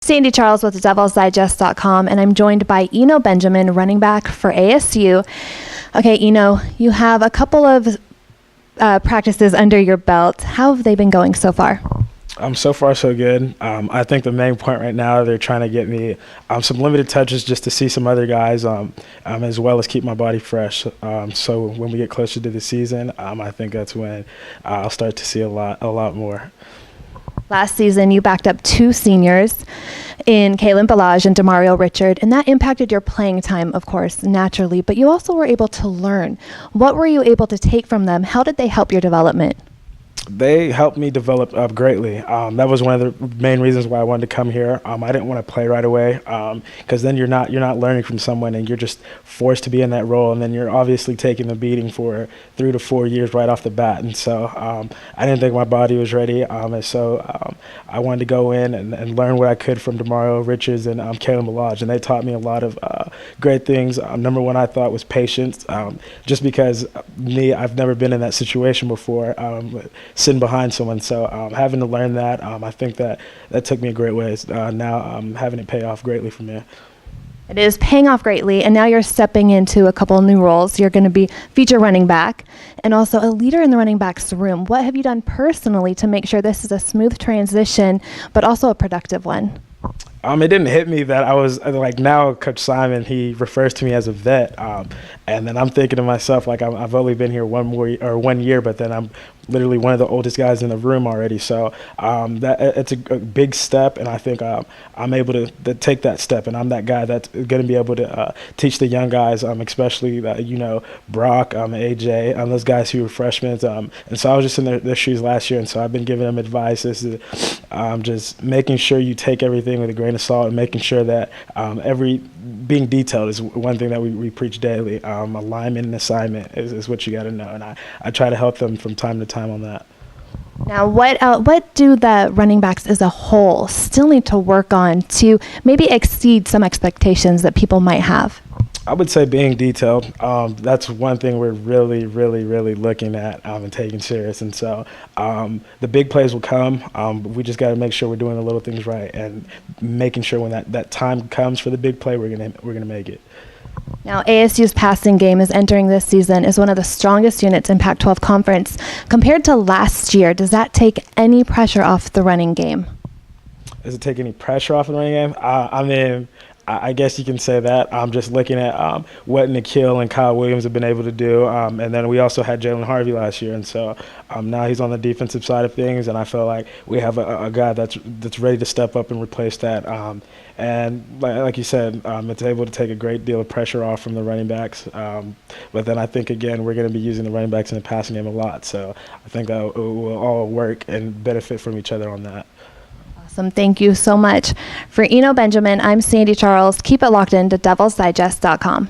Sandy Charles with DevilsDigest.com, and I'm joined by Eno Benjamin, running back for ASU. Okay, Eno, you have a couple of practices under your belt. How have they been going so far? So far, so good. I think the main point right now, they're trying to get me some limited touches just to see some other guys, as well as keep my body fresh. So when we get closer to the season, I think that's when I'll start to see a lot more. Last season, you backed up two seniors in Kalen Balaj and Demario Richard, and that impacted your playing time, of course, naturally, but you also were able to learn. What were you able to take from them? How did they help your development? They helped me develop up greatly. That was one of the main reasons why I wanted to come here. I didn't want to play right away because then you're not learning from someone and you're just forced to be in that role, and then you're obviously taking the beating for 3 to 4 years right off the bat. And so I didn't think my body was ready, and so I wanted to go in and learn what I could from Demario Richards and Kalen Balaj, and they taught me a lot of great things. Number one, I thought, was patience, just because I've never been in that situation before. Sitting behind someone, so having to learn that, I think that took me a great ways. Now I'm having it pay off greatly for me. It is paying off greatly, and now you're stepping into a couple of new roles. You're going to be feature running back and also a leader in the running backs room. What have you done personally to make sure this is a smooth transition, but also a productive one? It didn't hit me that I was like, now Coach Simon, he refers to me as a vet, and then I'm thinking to myself, like, I've only been here 1 year, but then I'm literally one of the oldest guys in the room already. So it's a big step, and I think I'm able to take that step, and I'm that guy that's going to be able to teach the young guys, especially Brock, AJ, those guys who were freshmen. And so I was just in their shoes last year, and so I've been giving them advice. This is just making sure you take everything with a grain of salt, and making sure that being detailed is one thing that we preach daily. Alignment and assignment is what you got to know, and I try to help them from time to time on that. Now, what do the running backs as a whole still need to work on to maybe exceed some expectations that people might have? I would say being detailed. That's one thing we're really looking at and taking serious. And so the big plays will come. But we just got to make sure we're doing the little things right and making sure when that time comes for the big play, we're gonna make it. Now, ASU's passing game is entering this season as one of the strongest units in Pac-12 Conference. Compared to last year, does that take any pressure off the running game? Does it take any pressure off the running game? I guess you can say that. I'm just looking at what Nikhil and Kyle Williams have been able to do, and then we also had Jalen Harvey last year, and so now he's on the defensive side of things, and I feel like we have a guy that's ready to step up and replace that. And like you said, it's able to take a great deal of pressure off from the running backs. But then I think, again, we're going to be using the running backs in the passing game a lot, so I think that it will all work and benefit from each other on that. Awesome. Thank you so much. For Eno Benjamin, I'm Sandy Charles. Keep it locked in to DevilsDigest.com.